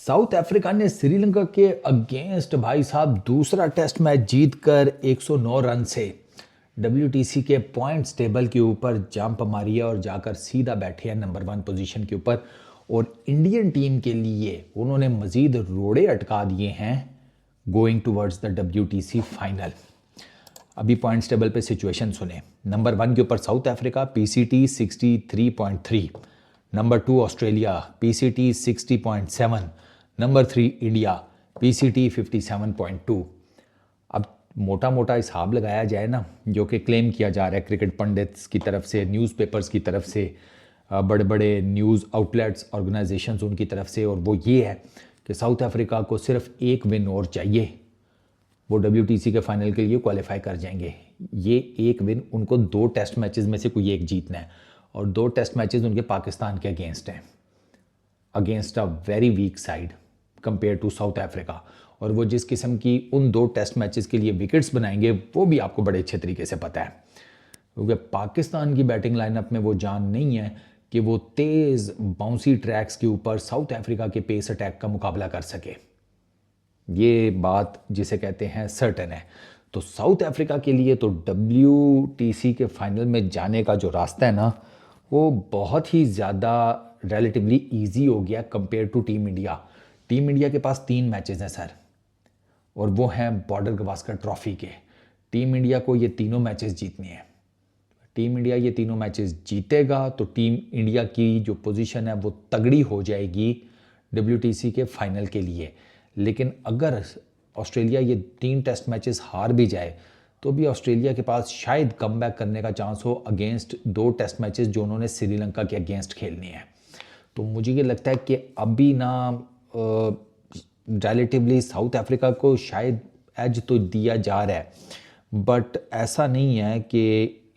South Africa ने श्रीलंका के against भाई साहब दूसरा टेस्ट मैच जीतकर 109 रन से डब्ल्यूटीसी के पॉइंट्स टेबल के ऊपर जंप मारी है और जाकर सीधा बैठे हैं नंबर 1 पोजीशन के ऊपर। और इंडियन टीम के लिए उन्होंने मजीद रोड़े अटका दिए हैं going towards the WTC final. अभी पॉइंट्स टेबल पे सिचुएशन सुने। नंबर 1 के ऊपर south Africa PCT 63.3, number 2 Australia PCT 60.7, number 3 India PCT 57.2। अब मोटा मोटा हिसाब लगाया जाए ना, जो कि क्लेम किया जा रहा है क्रिकेट पंडित्स की तरफ से, न्यूज़पेपर्स की तरफ से, बड़े बड़े न्यूज़ आउटलेट्स ऑर्गेनाइजेशंस उनकी तरफ से, और वो ये है कि साउथ अफ्रीका को सिर्फ एक विन और चाहिए, वो डब्ल्यूटीसी के फाइनल के लिए क्वालिफाई कर जाएंगे। ये एक विन उनको 2 टेस्ट मैचेस में से कोई एक जीतना है, और 2 टेस्ट मैचेस उनके पाकिस्तान के अगेंस्ट हैं, against a very weak side compare to South Africa. और वो जिस किस्म की उन 2 टेस्ट मैचेस के लिए विकेट्स बनाएंगे वो भी आपको बड़े अच्छे तरीके से पता है, क्योंकि पाकिस्तान की बैटिंग लाइनअप में वो जान नहीं है कि वो तेज़ बाउंसी ट्रैक्स के ऊपर साउथ अफ्रीका के पेस अटैक का मुकाबला कर सके। ये बात जिसे कहते हैं सर्टेन है। तो साउथ अफ्रीका के लिए तो डब्ल्यूटीसी के फाइनल में जाने का जो रास्ता है ना, वो बहुत ही ज़्यादा रिलेटिवली इजी हो गया compare to team India. Team India के पास 3 मैचेस हैं सर, और वो हैं बॉर्डर गवास्कर ट्रॉफी के। टीम इंडिया को ये तीनों मैचेस जीतने हैं। टीम इंडिया ये तीनों मैचेस जीतेगा तो टीम इंडिया की जो पोजीशन है वो तगड़ी हो जाएगी डब्ल्यूटीसी के फाइनल के लिए। लेकिन अगर ऑस्ट्रेलिया ये 3 टेस्ट मैचेस हार भी जाए तो भी ऑस्ट्रेलिया के पास शायद कमबैक करने का चांस हो अगेंस्ट 2 टेस्ट मैचेस जो उन्होंने श्रीलंका के अगेंस्ट खेलने हैं। तो मुझे ये लगता है कि अभी ना रिलेटिवली साउथ अफ्रीका को शायद एज तो दिया जा रहा है, बट ऐसा नहीं है कि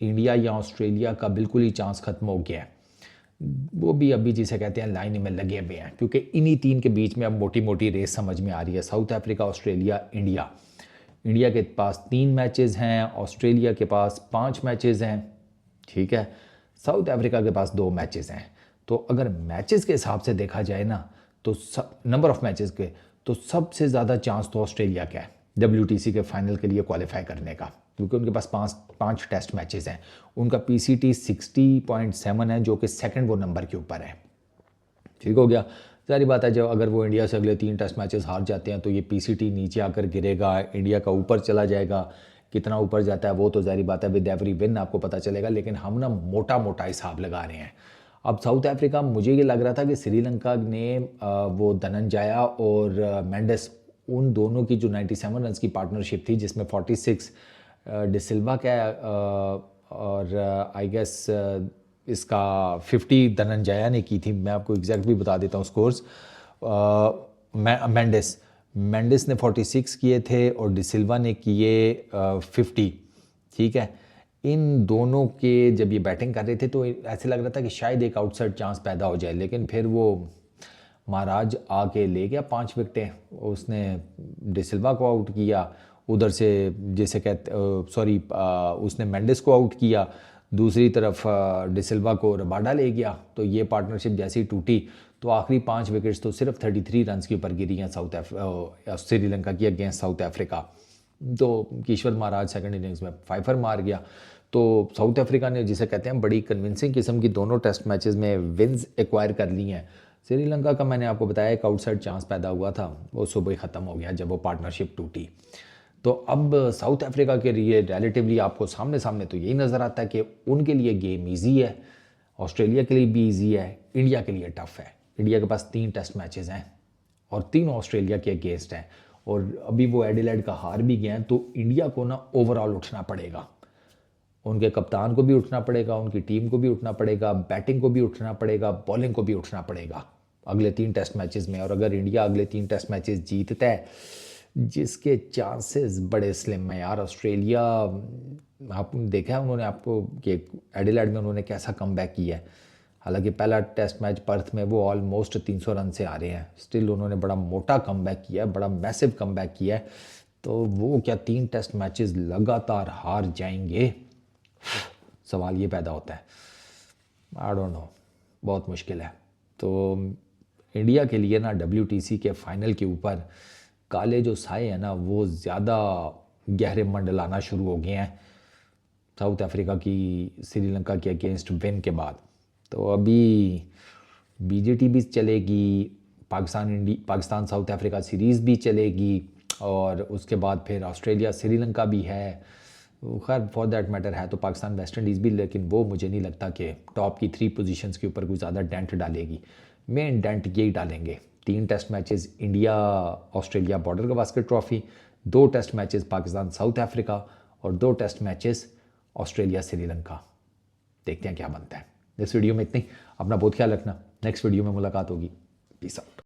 इंडिया या ऑस्ट्रेलिया का बिल्कुल ही चांस खत्म हो गया है। वो भी अभी जिसे कहते हैं लाइन में लगे हुए हैं, क्योंकि इन्हीं 3 के बीच में अब मोटी मोटी रेस समझ में आ रही है। South Africa, Australia, India. India के पास 3 मैचेस हैं, ऑस्ट्रेलिया के पास 5 मैचेस हैं, ठीक है। साउथ अफ्रीका के पास 2 मैचेस हैं। तो अगर मैचेस के हिसाब से देखा जाए ना, तो नंबर ऑफ मैचेस के, तो सबसे ज़्यादा चांस तो ऑस्ट्रेलिया का है डब्ल्यूटीसी के फाइनल के लिए क्वालिफाई करने का, क्योंकि उनके पास 5 टेस्ट मैचेस हैं। उनका पीसीटी 60.7 है, जो कि सेकंड वो नंबर के ऊपर है। ठीक हो गया। सारी बात है, जब अगर वो इंडिया से अगले 3 टेस्ट मैचेस हार जाते हैं तो ये पीसीटी नीचे आकर गिरेगा, इंडिया का ऊपर चला जाएगा। कितना ऊपर जाता है वो तो जारी बात है, विद एवरी विन आपको पता चलेगा। लेकिन हम ना मोटा मोटा हिसाब लगा रहे हैं। अब साउथ अफ्रीका, मुझे ये लग रहा था कि श्रीलंका ने वो धनंजया और मेंडिस, उन दोनों की जो 97 रन की पार्टनरशिप थी, जिसमें 46 डिसिल्वा का और आई गेस इसका 50 धनंजया ने की थी। मैं आपको एग्जैक्ट भी बता देता हूँ स्कोर्स। मेंडिस ने 46 किए थे और डिसिल्वा ने किए 50, ठीक है। इन दोनों के जब ये बैटिंग कर रहे थे तो ऐसे लग रहा था कि शायद एक आउटसाइड चांस पैदा हो जाए, लेकिन फिर वो महाराज आके ले गया 5 विकेटें। उसने डिसिल्वा को आउट किया, उधर से जैसे कहते सॉरी उसने मेंडिस को आउट किया, दूसरी तरफ डिसिल्वा को रबाडा ले गया। तो ये पार्टनरशिप जैसे ही टूटी तो आखिरी 5 विकेट्स तो सिर्फ 33 रन के ऊपर गिरी हैं श्रीलंका की अगेंस्ट साउथ अफ्रीका। तो ईश्वर महाराज सेकंड इनिंग्स में 5 मार गया। तो साउथ अफ्रीका ने जिसे कहते हैं बड़ी कन्विंसिंग किस्म की दोनों टेस्ट मैचेस में विन्स एक्वायर कर ली हैं। श्रीलंका का मैंने आपको बताया एक आउटसाइड चांस पैदा हुआ था, वो सुबह ही ख़त्म हो गया जब वो पार्टनरशिप टूटी। तो अब साउथ अफ्रीका के लिए रिलेटिवली आपको सामने सामने तो यही नज़र आता है कि उनके लिए गेम ईजी है, ऑस्ट्रेलिया के लिए भी ईजी है, इंडिया के लिए टफ है। इंडिया के पास 3 टेस्ट मैचेस हैं और 3 ऑस्ट्रेलिया के अगेंस्ट हैं, और अभी वो एडिलेड का हार भी गए हैं। तो इंडिया को ना ओवरऑल उठना पड़ेगा, उनके कप्तान को भी उठना पड़ेगा, उनकी टीम को भी उठना पड़ेगा, बैटिंग को भी उठना पड़ेगा, बॉलिंग को भी उठना पड़ेगा अगले 3 टेस्ट मैचेस में। और अगर इंडिया अगले 3 टेस्ट मैचेस जीतता है, जिसके चांसेस बड़े स्लिम हैं यार। ऑस्ट्रेलिया, आपने देखा है उन्होंने आपको कि एडिलेड में उन्होंने कैसा कमबैक किया है। हालांकि पहला टेस्ट मैच पर्थ में वो ऑलमोस्ट 300 रन से आ रहे हैं, स्टिल उन्होंने बड़ा मोटा कमबैक किया है, बड़ा मैसिव कमबैक किया है। तो वो क्या 3 टेस्ट मैचेस लगातार हार जाएंगे, सवाल ये पैदा होता है। आई डोंट नो, बहुत मुश्किल है। तो इंडिया के लिए ना WTC के फाइनल के ऊपर काले जो साए हैं ना वो ज़्यादा गहरे मंडलाना शुरू हो गए हैं साउथ अफ्रीका की श्रीलंका के अगेंस्ट विन के बाद। तो अभी BJT भी चलेगी, पाकिस्तान साउथ अफ्रीका सीरीज़ भी चलेगी और उसके बाद फिर ऑस्ट्रेलिया श्रीलंका भी है। खैर फॉर दैट मैटर है तो पाकिस्तान वेस्ट इंडीज़ भी, लेकिन वो मुझे नहीं लगता कि टॉप की 3 पोजीशंस के ऊपर कोई ज़्यादा डेंट डालेगी। मेन डेंट यही डालेंगे 3 test matches India Australia Border Gavaskar Trophy, 2 test matches Pakistan South Africa और 2 टेस्ट मैचेस ऑस्ट्रेलिया श्रीलंका। देखते हैं क्या बनता है। इस वीडियो में इतनी, अपना बहुत ख्याल रखना। नेक्स्ट वीडियो में मुलाकात होगी। Peace out.